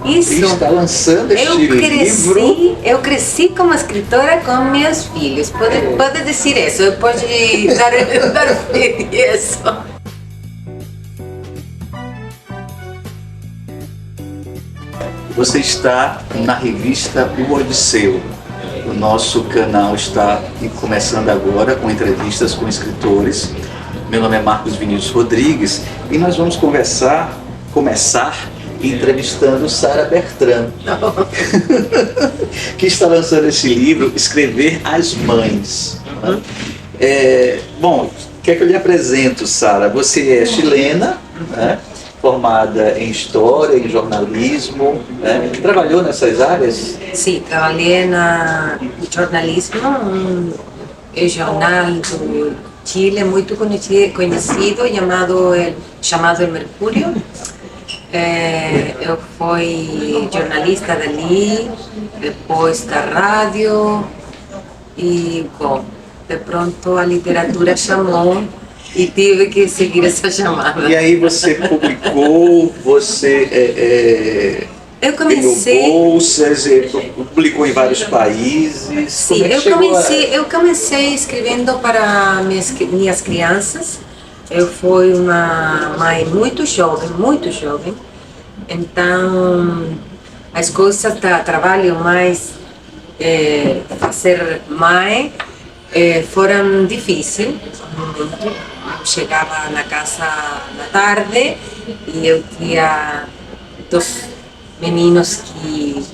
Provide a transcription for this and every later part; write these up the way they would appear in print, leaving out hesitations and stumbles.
Isso. Está lançando este livro. Eu cresci como escritora com meus filhos. Pode dizer isso, pode dar fé disso. Você está na revista O Odisseu. O nosso canal está começando agora com entrevistas com escritores. Meu nome é Marcos Vinícius Rodrigues e nós vamos começar entrevistando Sara Bertrand, que está lançando esse livro, Escrever às Mães. Bom, quer que eu lhe apresento, Sara? Você é chilena, né? Formada em História, em Jornalismo, né? Trabalhou nessas áreas? Sim, trabalhei no jornalismo, um jornal do Chile muito conhecido, chamado El Mercurio. Eu fui jornalista dali, depois da rádio e, bom, de pronto a literatura chamou e tive que seguir essa chamada. E aí você publicou, eu comecei... ganhou bolsas, publicou em vários países. Sim, eu comecei escrevendo para minhas crianças. Eu fui uma mãe muito jovem, então as coisas do trabalho mais fazer mãe foram difíceis. Chegava na casa na tarde e eu tinha dois meninos que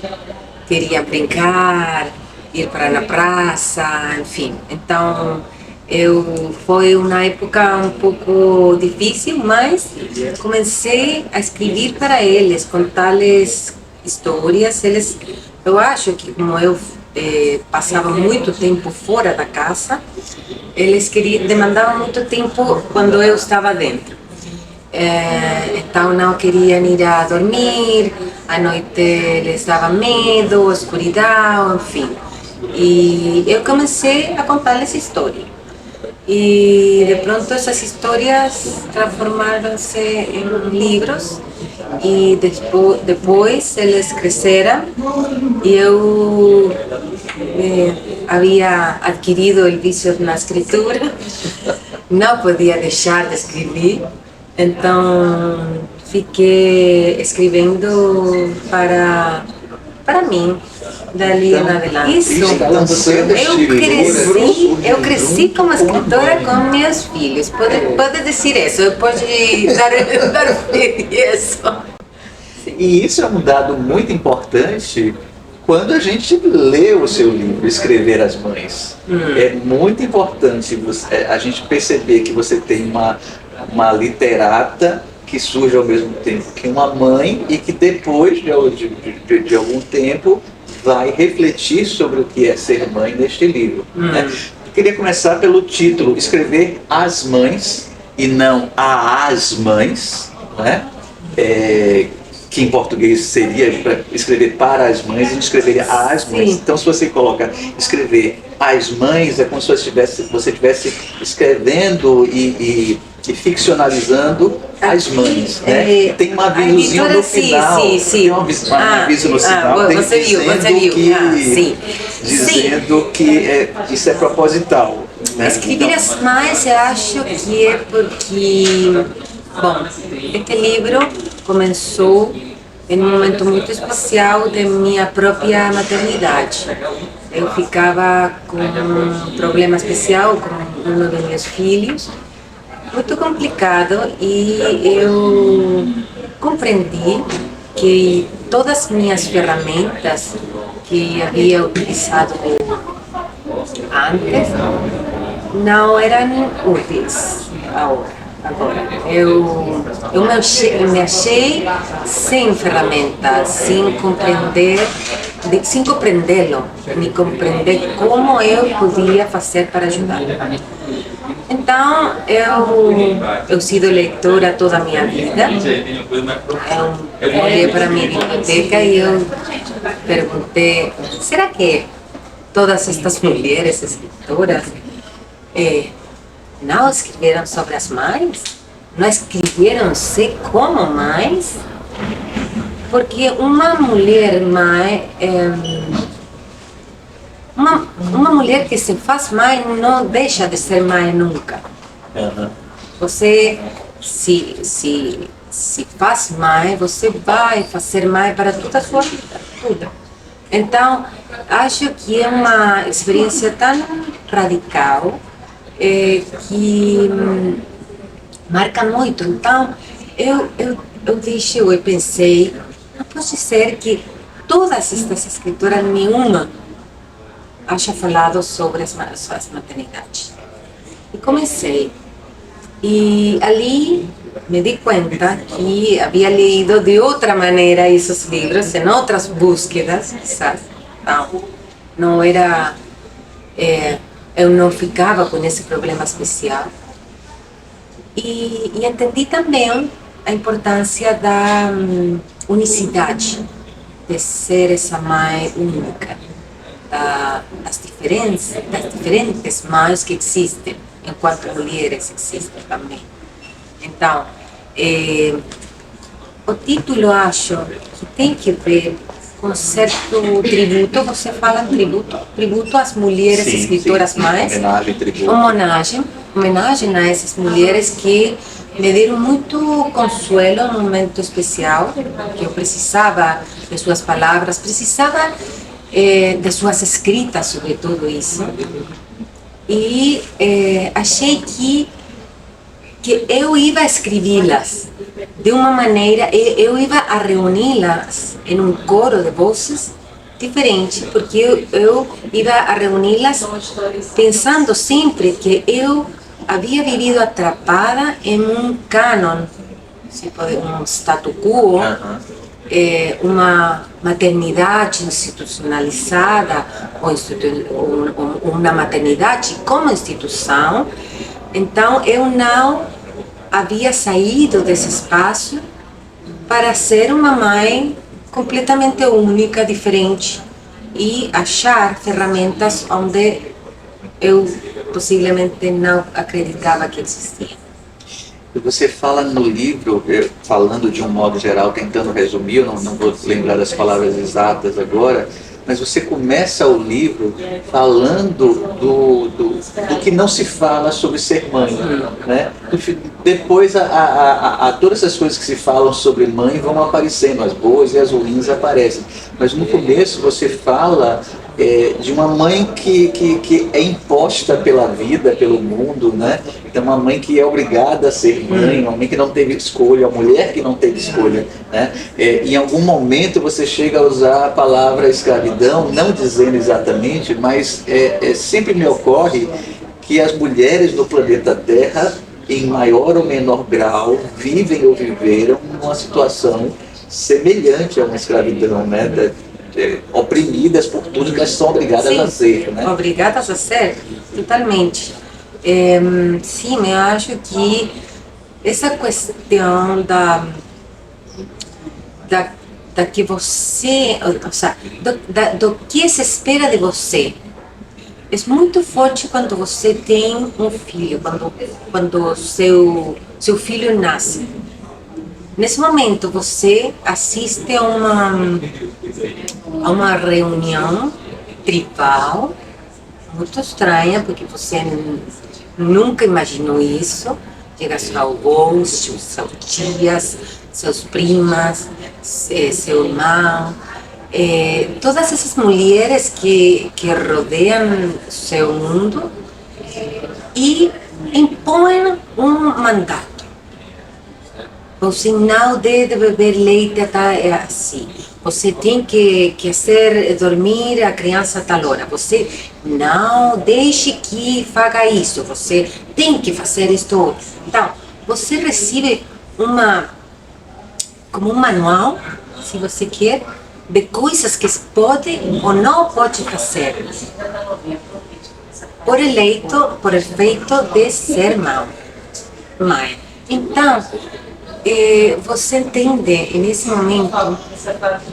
queriam brincar, ir para a praça, enfim. Então foi uma época um pouco difícil, mas comecei a escrever para eles, contar-lhes histórias. Eu acho que como eu passava muito tempo fora da casa, eles demandavam muito tempo quando eu estava dentro. Então não queriam ir a dormir, à noite eles davam medo, escuridão, enfim. E eu comecei a contar-lhes histórias. E de pronto essas histórias transformaram-se em livros e depois eles cresceram e eu havia adquirido o vício na escritura, não podia deixar de escrever, então fiquei escrevendo para mim. Dali em adelante. Isso. Eu cresci como escritora com meus filhos. Pode dizer isso, pode dar fé disso. E isso é um dado muito importante quando a gente lê o seu livro, Escrever às Mães. É muito importante a gente perceber que você tem uma literata que surge ao mesmo tempo que uma mãe e que depois de algum tempo vai refletir sobre o que é ser mãe neste livro. Né? Eu queria começar pelo título, Escrever às Mães e não às mães, né? Que em português seria escrever para as mães, e escrever às mães. Sim. Então se você coloca escrever às mães, é como se você estivesse escrevendo e ficcionalizando as mães, né? Tem um avisozinho no final. Tem um aviso no final. Você viu. Dizendo que isso é proposital. Né? Escrever as mães, eu acho que é porque, bom, este livro começou em um momento muito especial de minha própria maternidade. Eu ficava com um problema especial com um dos meus filhos, muito complicado, e eu compreendi que todas as minhas ferramentas que havia utilizado antes não eram úteis agora. Eu me achei sem ferramentas, sem compreendê-lo, nem compreender como eu podia fazer para ajudar. Então, eu sido leitora toda a minha vida. Eu olhei para a minha biblioteca e eu perguntei, será que todas estas mulheres escritoras não escreveram sobre as mães? Não escreveram-se como mães? Porque uma mulher mãe, uma mulher que se faz mãe não deixa de ser mãe nunca. Aham. Você se faz mãe, você vai fazer mãe para toda a sua vida, tudo. Então, acho que é uma experiência tão radical que marca muito. Então, eu pensei, não pode ser que todas estas escritoras, nenhuma haja falado sobre as maternidades. E comecei. E ali me di conta que havia lido de outra maneira esses livros, em outras búsquedas, quizás. Então, não era... eu não ficava com esse problema especial. E entendi também a importância da unicidade, de ser essa mãe única, das diferentes mães que existem, enquanto mulheres existem também. Então, o título acho que tem que ver com certo tributo, você fala tributo às mulheres escritoras mães, homenagem, tributo. Homenagem a essas mulheres que me deram muito consuelo num momento especial, que eu precisava de suas palavras, precisava de suas escritas sobre tudo isso. E achei que eu ia escrevê-las de uma maneira, eu ia a reuni-las em um coro de vozes diferente, porque eu ia a reuni-las pensando sempre que eu havia vivido atrapada em um cânon, um statu quo, uma maternidade institucionalizada, ou uma maternidade como instituição. Então, eu não havia saído desse espaço para ser uma mãe completamente única, diferente, e achar ferramentas onde eu possivelmente não acreditava que existiam. Você fala no livro, falando de um modo geral, tentando resumir, eu não vou lembrar das palavras exatas agora, mas você começa o livro falando do que não se fala sobre ser mãe, né? Depois, todas essas coisas que se falam sobre mãe vão aparecendo, as boas e as ruins aparecem. Mas no começo você fala de uma mãe que é imposta pela vida, pelo mundo, né? Então, uma mãe que é obrigada a ser mãe, uma mãe que não teve escolha, uma mulher que não teve escolha, né? Em algum momento você chega a usar a palavra escravidão, não dizendo exatamente, mas sempre me ocorre que as mulheres do planeta Terra, em maior ou menor grau, vivem ou viveram numa situação semelhante a uma escravidão, né? Oprimidas por tudo que elas são obrigadas a ser, né? Obrigadas a ser, totalmente. Sim, eu acho que essa questão da que você, ou seja, do que se espera de você, é muito forte quando você tem um filho, quando seu filho nasce. Nesse momento você assiste a uma reunião tribal muito estranha, porque você nunca imaginou isso. Chega seus avós, suas tias, suas primas, seu irmão, todas essas mulheres que rodeiam seu mundo e impõem um mandato. Você não deve beber leite até assim. Você tem que dormir a criança a tal hora. Você não deixe que faça isso. Você tem que fazer isto. Então, você recebe como um manual, se você quer, de coisas que pode ou não pode fazer. Por efeito de ser mãe. Então, você entende nesse momento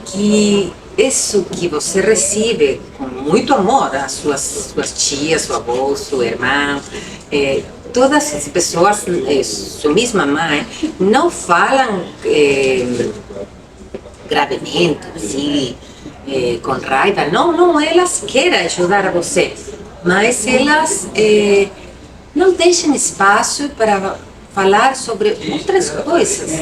que isso que você recebe com muito amor, as suas tias, seu avô, seu irmão, todas as pessoas, sua mesma mãe, não falam gravemente, assim, com raiva. Não, não, elas querem ajudar você, mas elas não deixam espaço para falar sobre outras coisas.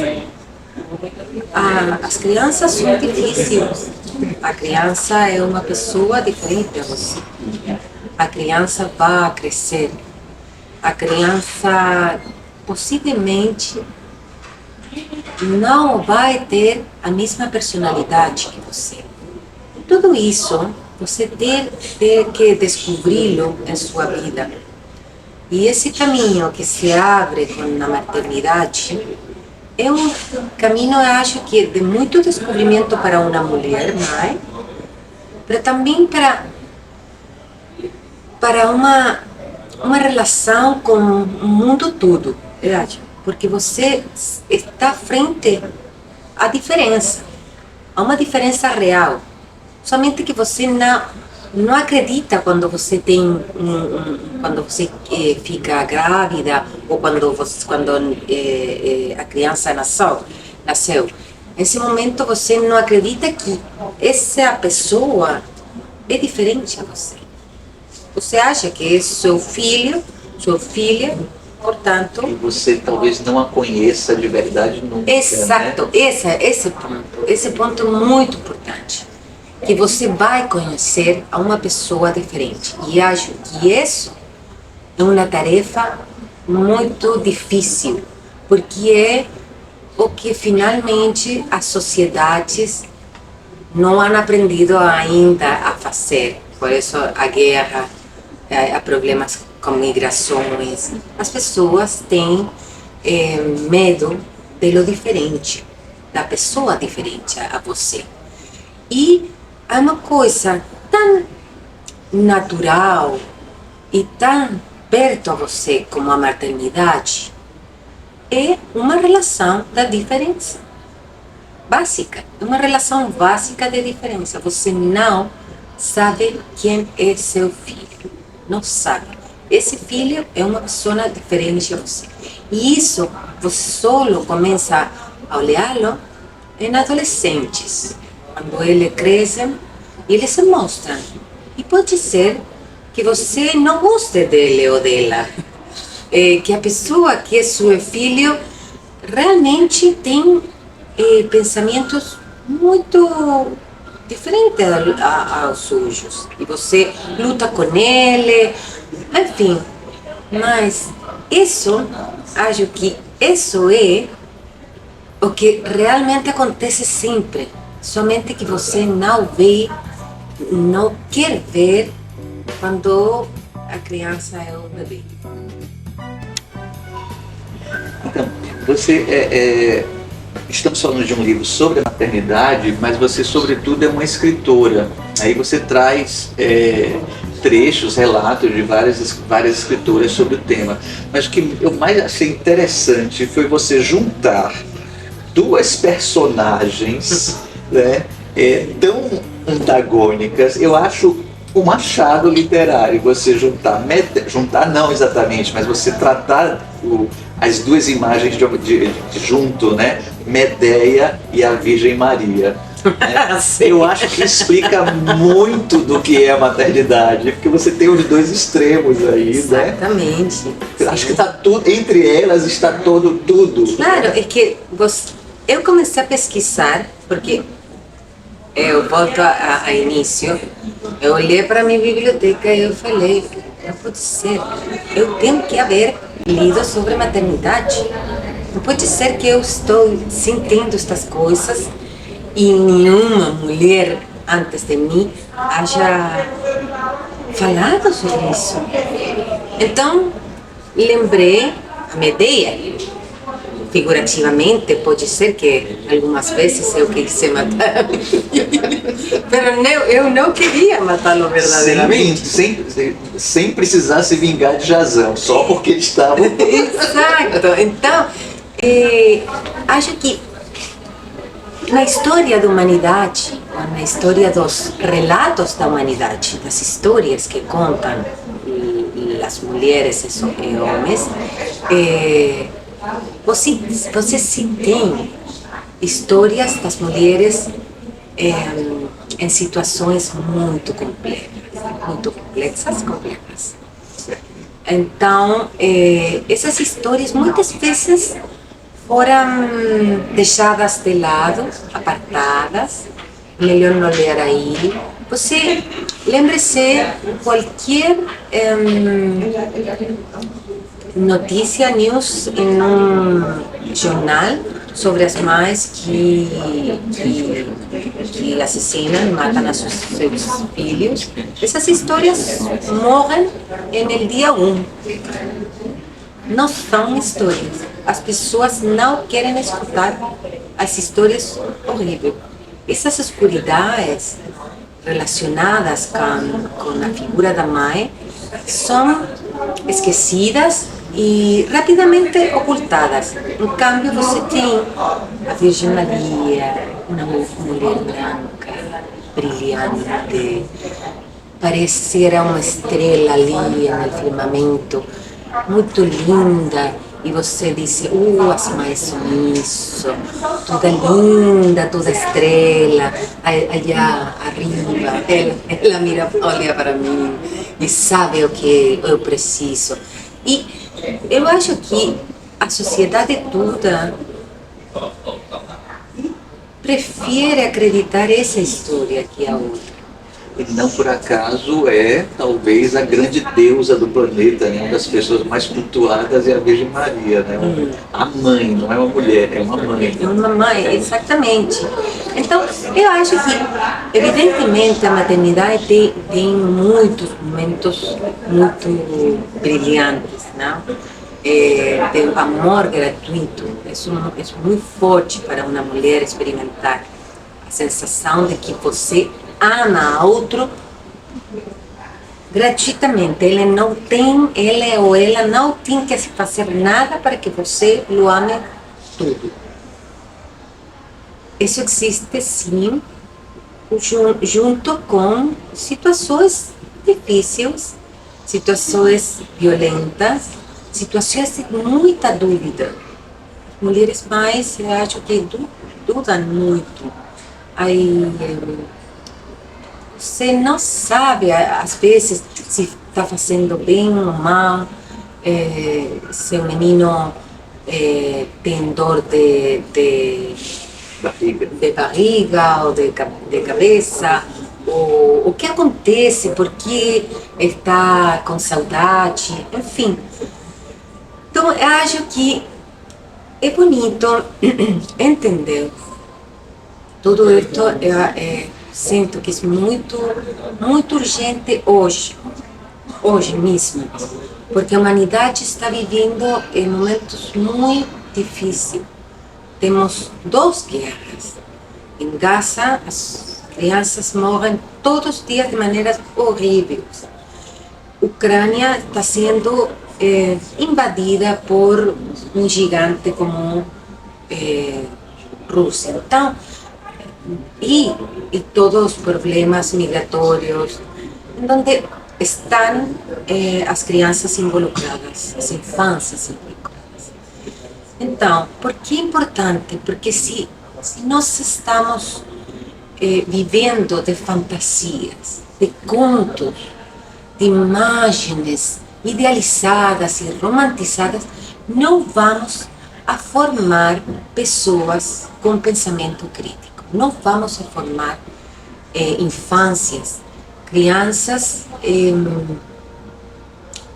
As crianças são difíceis. A criança é uma pessoa diferente a você. A criança vai crescer. A criança possivelmente não vai ter a mesma personalidade que você. Tudo isso você tem que descobri-lo em sua vida. E esse caminho que se abre com a maternidade é um caminho, eu acho que de muito descobrimento para uma mulher, mãe, mas também para uma relação com o mundo todo, verdade? Porque você está frente à diferença, a uma diferença real. Somente que você não acredita quando você tem quando você fica grávida ou quando a criança nasceu. Nesse momento você não acredita que essa pessoa é diferente a você. Você acha que é seu filho, sua filha, portanto... E você talvez não a conheça de verdade nunca. Exato, né? Esse ponto é muito importante. Que você vai conhecer a uma pessoa diferente. E acho que isso é uma tarefa muito difícil, porque é o que finalmente as sociedades não han aprendido ainda a fazer. Por isso a guerra, há problemas com migrações. As pessoas têm medo de lo diferente, da pessoa diferente a você. E é uma coisa tão natural e tão perto a você como a maternidade, é uma relação da diferença básica, uma relação básica de diferença. Você não sabe quem é seu filho, não sabe. Esse filho é uma pessoa diferente a você. E isso você só começa a olhá-lo em adolescentes. Quando eles crescem, eles se mostram. E pode ser que você não goste dele ou dela. Que a pessoa que é seu filho realmente tem pensamentos muito diferentes aos sujos. E você luta com ele, enfim. Mas isso, acho que isso é o que realmente acontece sempre. Somente que você não vê, não quer ver quando a criança é um bebê. Então, você estamos falando de um livro sobre a maternidade, mas você, sobretudo, é uma escritora. Aí você traz trechos, relatos de várias escritoras sobre o tema. Mas o que eu mais achei interessante foi você juntar duas personagens, né, tão antagônicas. Eu acho um achado literário você juntar não exatamente, mas você tratar as duas imagens de junto, né? Medeia e a Virgem Maria. Né? Eu acho que explica muito do que é a maternidade, porque você tem os dois extremos aí, exatamente, né? Eu acho que está tudo, entre elas está tudo. Claro, é que eu comecei a pesquisar, porque eu volto a início, eu olhei para a minha biblioteca e eu falei, não pode ser, eu tenho que haver lido sobre maternidade. Não pode ser que eu estou sentindo estas coisas e nenhuma mulher antes de mim haja falado sobre isso. Então, lembrei a Medeia. Figurativamente, pode ser que algumas vezes eu quis matar, mas eu não queria matá-lo verdadeiramente. Sem precisar se vingar de Jazão, só porque eles estavam... Exato. Então, acho que na história da humanidade, na história dos relatos da humanidade, das histórias que contam as mulheres e homens, você se tem histórias das mulheres em situações muito complexas. Então, essas histórias muitas vezes foram deixadas de lado, apartadas, melhor não ler aí. Você lembre-se qualquer notícia, news em um jornal sobre as mães que assassinam, matam seus filhos. Essas histórias morrem no dia 1. Não são histórias. As pessoas não querem escutar as histórias horríveis. Essas escuridades relacionadas com a figura da mãe são esquecidas e rapidamente ocultadas. Em cambio, você tem a Virgem Maria, uma mulher branca, brilhante, parecerá uma estrela ali no firmamento, muito linda. E você diz, as mães são isso, toda linda, toda estrela, allá arriba, ela mira, olha para mim e sabe o que eu preciso. E eu acho que a sociedade toda prefere acreditar essa história que a outra. E não por acaso é talvez a grande deusa do planeta, né? Uma das pessoas mais cultuadas é a Virgem Maria, né? A mãe, não é uma mulher, é uma mãe. É uma mãe, exatamente. Então, eu acho que, evidentemente, a maternidade tem muitos momentos muito brilhantes, não? Tem o amor gratuito, isso é muito forte para uma mulher experimentar a sensação de que você ama outro gratuitamente. Ele ou ela não tem que fazer nada para que você o ame tudo. Isso existe sim, junto com situações difíceis, situações violentas, situações de muita dúvida. Mulheres mais, eu acho que dudam muito. Aí, você não sabe, às vezes, se está fazendo bem ou mal, se o menino tem dor de barriga ou de cabeça, ou o que acontece, porque está com saudade, enfim. Então, eu acho que é bonito entender tudo isso. Sinto que é muito urgente hoje mesmo, porque a humanidade está vivendo em momentos muito difíceis. Temos 2 guerras. Em Gaza, as crianças morrem todos os dias de maneiras horríveis. A Ucrânia está sendo invadida por um gigante como Rússia. Então, e todos os problemas migratórios, onde estão as crianças involucradas, as infâncias involucradas. Então, por que é importante? Porque se nós estamos vivendo de fantasias, de contos, de imagens idealizadas e romantizadas, não vamos a formar pessoas com pensamento crítico. Não vamos a formar infâncias, crianças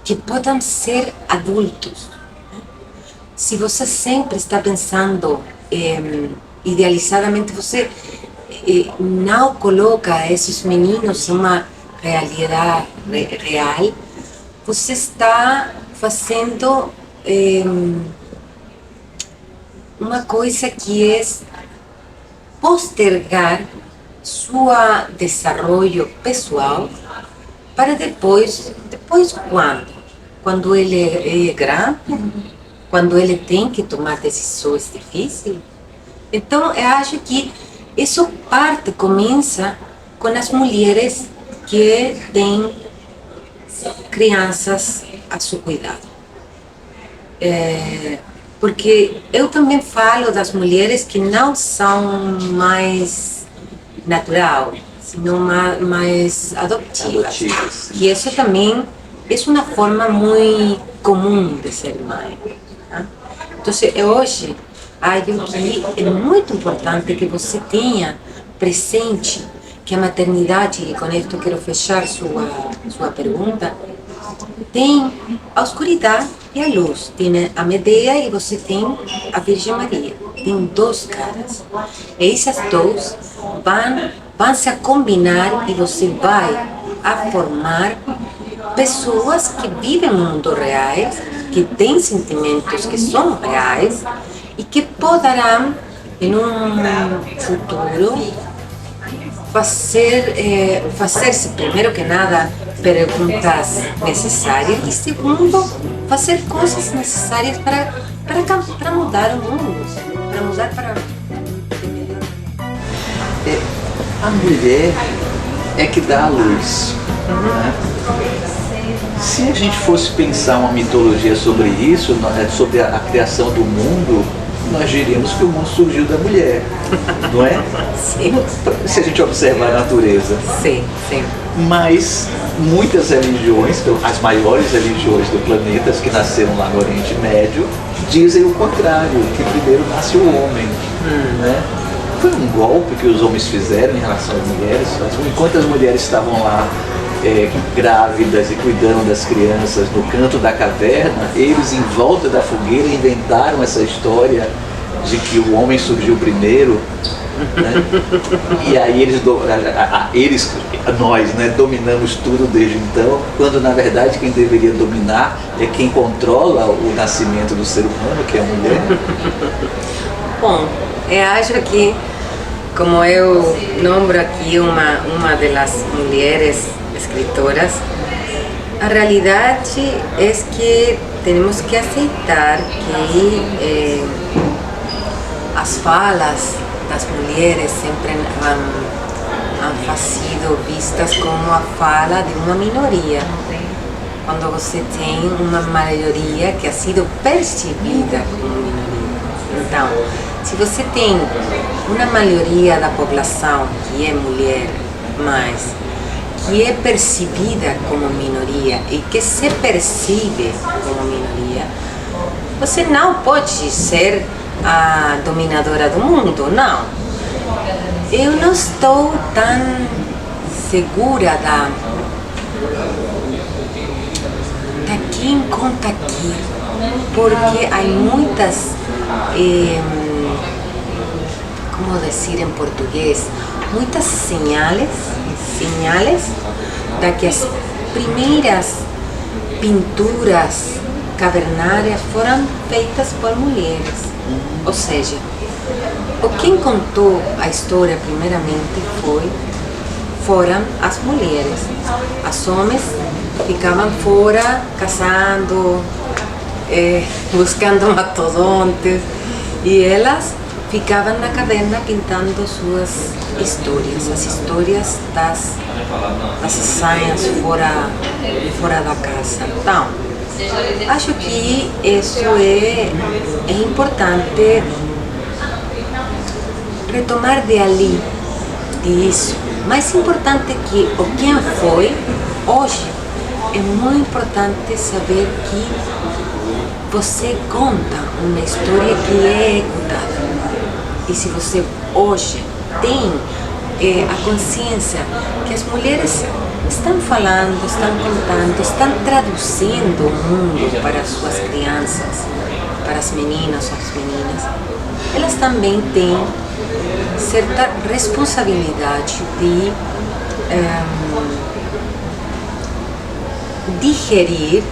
que podem ser adultos. Se você sempre está pensando idealizadamente, você não coloca esses meninos em uma realidade real, você está fazendo uma coisa que é postergar seu desenvolvimento pessoal para depois quando? Quando ele é grande, quando ele tem que tomar decisões difíceis. Então, eu acho que isso começa com as mulheres que têm crianças a seu cuidado. Porque eu também falo das mulheres que não são mais natural, sino mais adotivas. Adotivas. E isso também é uma forma muito comum de ser mãe. Tá? Então, hoje, acho que é muito importante que você tenha presente que a maternidade, e com isso quero fechar sua pergunta, tem a escuridão e a luz. Tem a Medea e você tem a Virgem Maria. Tem dois caras. E essas duas vão se combinar e você vai a formar pessoas que vivem no mundo reais, que têm sentimentos que são reais e que poderão, em um futuro, fazer-se, primeiro que nada, perguntas necessárias e, segundo, fazer coisas necessárias para mudar o mundo, para mudar para... A mulher é que dá a luz. Né? Se a gente fosse pensar uma mitologia sobre isso, sobre a criação do mundo, nós diríamos que o mundo surgiu da mulher, não é? Sim. Se a gente observar a natureza. Sim, sim. Mas muitas religiões, as maiores religiões do planeta, as que nasceram lá no Oriente Médio, dizem o contrário, que primeiro nasce o homem. Né? Foi um golpe que os homens fizeram em relação às mulheres. Enquanto as mulheres estavam lá grávidas e cuidando das crianças no canto da caverna, eles em volta da fogueira inventaram essa história de que o homem surgiu primeiro, né? E aí nós, né, dominamos tudo desde então, quando na verdade quem deveria dominar é quem controla o nascimento do ser humano, que é a mulher. Bom, eu acho que, como eu nombro aqui uma das mulheres escritoras, a realidade é que temos que aceitar que as falas das mulheres sempre han sido vistas como a fala de uma minoria, quando você tem uma maioria que ha sido percebida como minoria. Então, se você tem uma maioria da população que é mulher, mas que é percebida como minoria e que se percebe como minoria, você não pode ser a dominadora do mundo, não. Eu não estou tão segura da quem conta aqui, porque há muitas, como dizer em português, muitas señales de que as primeiras pinturas cavernárias foram feitas por mulheres. Ou seja, quem contou a história primeiramente foram as mulheres. Os homens ficavam fora, caçando, buscando mastodontes, e elas ficavam na caverna pintando suas histórias, as histórias das hazañas fora da casa. Então, acho que isso é importante retomar de ali, disso. Mais importante que o quem foi, hoje é muito importante saber que você conta uma história que é contada. E se você hoje tem a consciência que as mulheres estão falando, estão contando, estão traduzindo o mundo para as suas crianças, para as meninas ou as meninas, elas também têm certa responsabilidade de digerir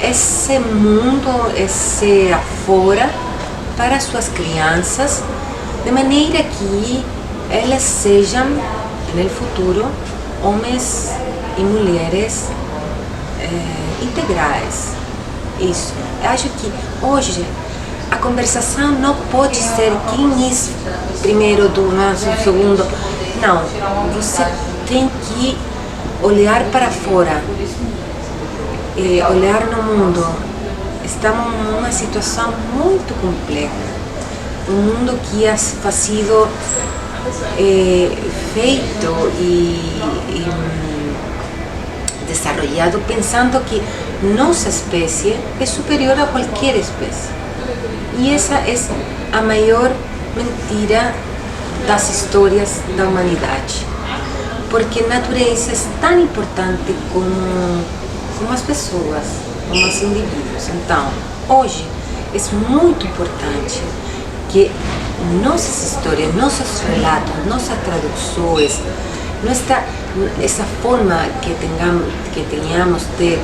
esse mundo, esse afora para suas crianças, de maneira que elas sejam, no futuro, homens e mulheres integrais. Isso. Eu acho que hoje a conversação não pode ser quem é primeiro, segundo. Não, você tem que olhar para fora, olhar no mundo. Estamos numa situação muito complexa. mundo que ha sido feito e desarrollado pensando que nossa espécie é superior a qualquer espécie. E essa é a maior mentira das histórias da humanidade. Porque a natureza é tão importante como as pessoas, como os indivíduos. Então, hoje é muito importante que nossas histórias, nossos relatos, nossas traduções, essa forma que tenhamos de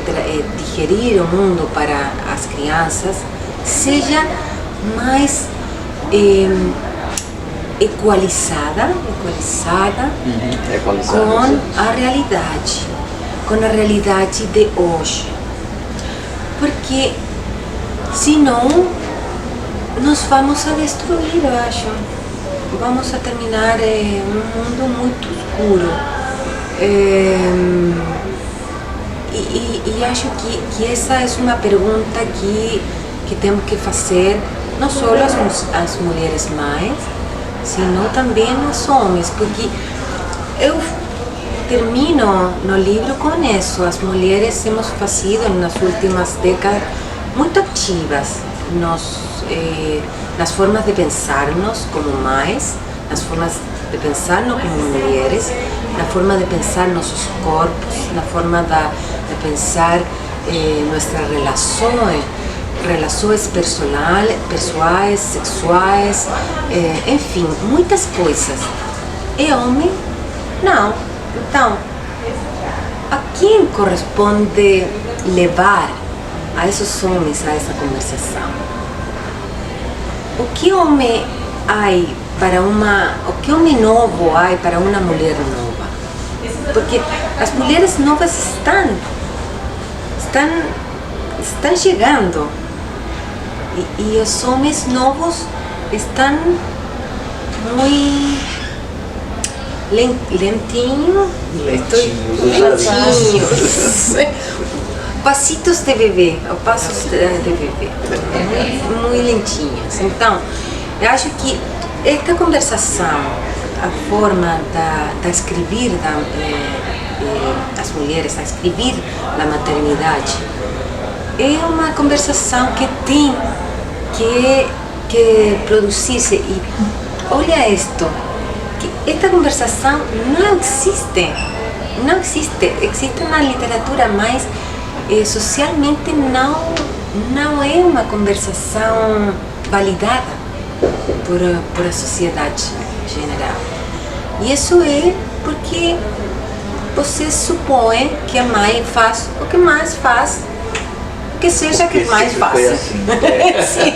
digerir o mundo para as crianças seja mais equalizada com a realidade de hoje. Porque senão nós vamos a destruir, eu acho. Vamos a terminar um mundo muito escuro. E acho que essa é uma pergunta que temos que fazer, não só as mulheres mães, sino também os homens, porque eu termino no livro com isso. As mulheres temos fazido nas últimas décadas muito ativas nas formas de pensarmos como mães, nas formas de pensarmos como mulheres, na forma de pensar nossos corpos, na forma de pensar nossas relações pessoais, sexuais, enfim, muitas coisas. E homem, não. Então, a quem corresponde levar a esses homens a essa conversação? O que homem o que homem novo há para uma mulher nova? Porque as mulheres novas estão chegando e os homens novos estão muito lentinhos. Pasitos de bebê, passos de bebê, muito lentinhos. Então, eu acho que esta conversação, a forma de escrever as mulheres, a escrever a maternidade, é uma conversação que tem que produzir-se. E olha isto, que esta conversação não existe, existe na literatura, mas socialmente não é uma conversação validada por a sociedade general. E isso é porque você supõe que a mãe faz o que mais faz, que seja que mais faz. Assim. Sim.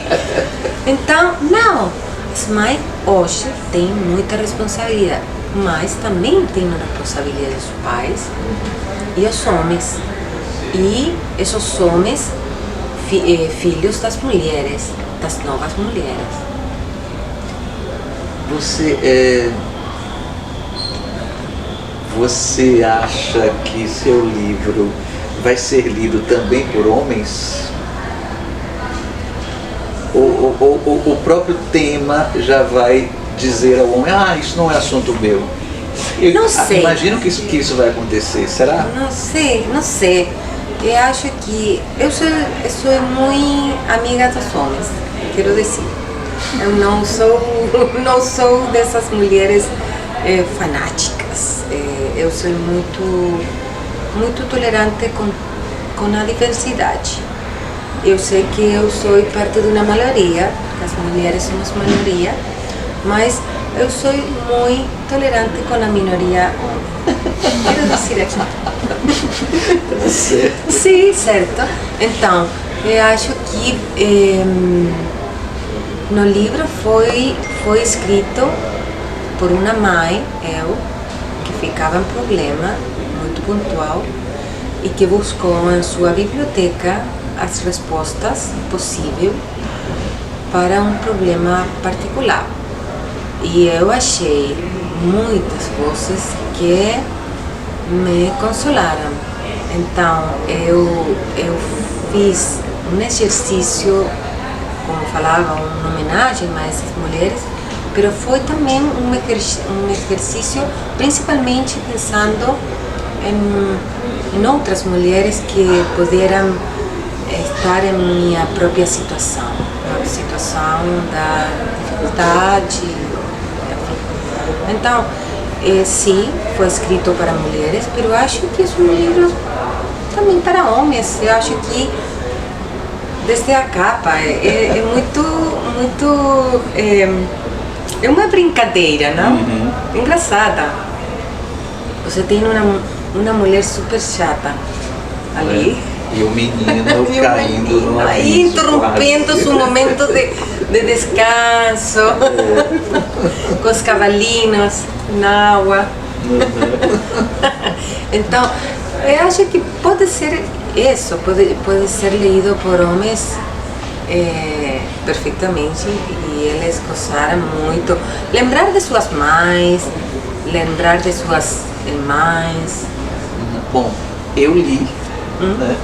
Então, não. As mães hoje têm muita responsabilidade, mas também têm a responsabilidade dos pais e os homens. E esses homens, filhos das mulheres, das novas mulheres. Você acha que seu livro vai ser lido também por homens? Ou o próprio tema já vai dizer ao homem, isso não é assunto meu? Não sei. Imagino que isso vai acontecer, será? Não sei. Eu acho que eu sou muito amiga dos homens, quero dizer. Eu não sou dessas mulheres fanáticas. Eu sou muito tolerante com a diversidade. Eu sei que eu sou parte de uma maioria, as mulheres somos maioria, mas eu sou muito tolerante com a minoria. Quero dizer aqui. Certo. Sim, certo. Então, eu acho que no livro foi escrito por uma mãe, que ficava em problema muito pontual e que buscou em sua biblioteca as respostas possíveis para um problema particular. E eu achei muitas coisas que me consolaram. Então, eu fiz um exercício com falava, uma homenagem a essas mulheres, mas foi também um exercício principalmente pensando em outras mulheres que puderam estar em minha própria situação, uma situação da dificuldade, enfim. Então, sim, foi escrito para mulheres, mas eu acho que é um livro também para homens. Eu acho que desde a capa é muito é uma brincadeira, não? Uhum. Engraçada. Você tem uma mulher super chata ali. E o menino caindo no aí interrompendo seu momento de descanso, com os cavalinhos na água. Então, eu acho que pode ser isso, pode ser lido por homens perfeitamente e eles gozaram muito. Lembrar de suas mães, lembrar de suas irmãs. Bom, eu li, né?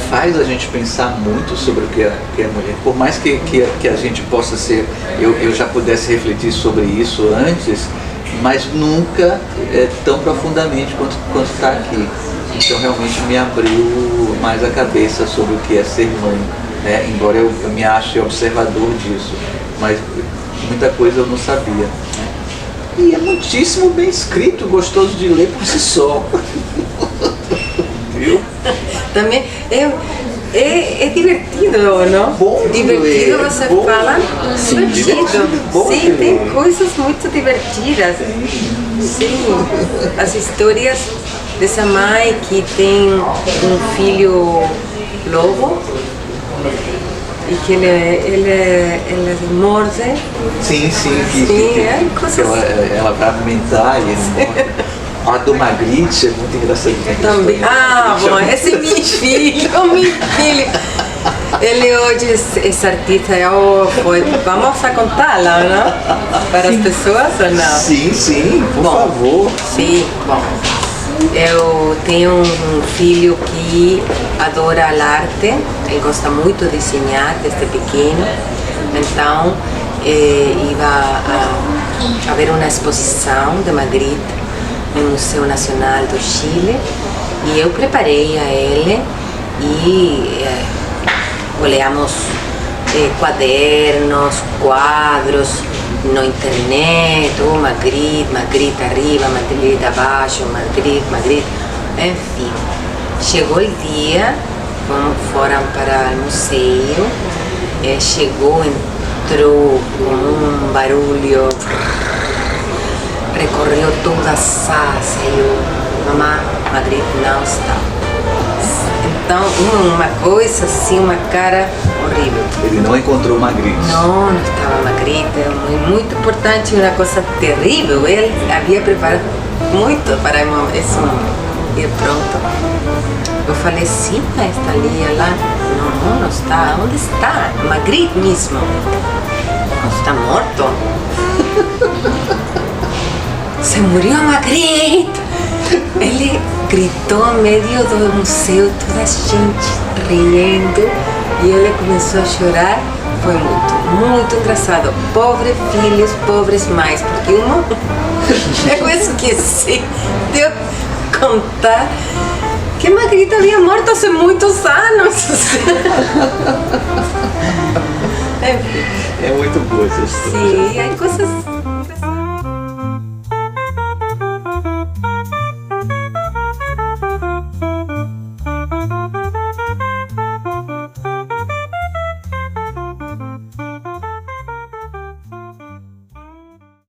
Faz a gente pensar muito sobre o que é mulher. Por mais que a gente possa ser, eu já pudesse refletir sobre isso antes, mas nunca tão profundamente quanto está aqui. Então realmente me abriu mais a cabeça sobre o que é ser mãe, né? Embora eu me ache observador disso, mas muita coisa eu não sabia, né? E é muitíssimo bem escrito, gostoso de ler por si só. Viu? Também é divertido, não? Bom de divertido, ler, você bom. fala, Sim, divertido, bom de Sim, tem ler. coisas muito divertidas. Sim, as histórias dessa mãe que tem um filho lobo e que ele morde. Sim, coisas ela vai alimentar e ele morre. A do Magritte é muito engraçadinha. também. Ah, bom, esse é meu filho, Ele hoje é artista, vamos a contá-la, não? Para as pessoas ou não? Sim, por favor. Sim, bom. Eu tenho um filho que adora a arte, ele gosta muito de desenhar desde pequeno, então ia haver uma exposição de Magritte no Museu Nacional do Chile e eu preparei a ele e olhamos quadernos, quadros na internet, Magritte arriba, Magritte abaixo, Magritte, enfim. Chegou o dia, foram para o museu, chegou, entrou com um barulho, recorreu toda a sala, saiu, mamãe, Magritte não está. Então, uma coisa assim, uma cara horrível. Ele não encontrou Magritte. Não estava Magritte, muito importante, uma coisa terrível. Ele havia preparado muito para esse momento. E pronto. Eu falei, sim, mas está ali, lá. Não está. Onde está? Magritte mesmo. Não está morto. Se murió Magritte! Ele gritou no meio do museu, toda a gente rindo, e ele começou a chorar. Foi muito engraçado. Pobres filhos, pobres mães, porque eu esqueci de eu contar que Magritte havia morto há muitos anos. É muito boa essa história. Sim, há coisas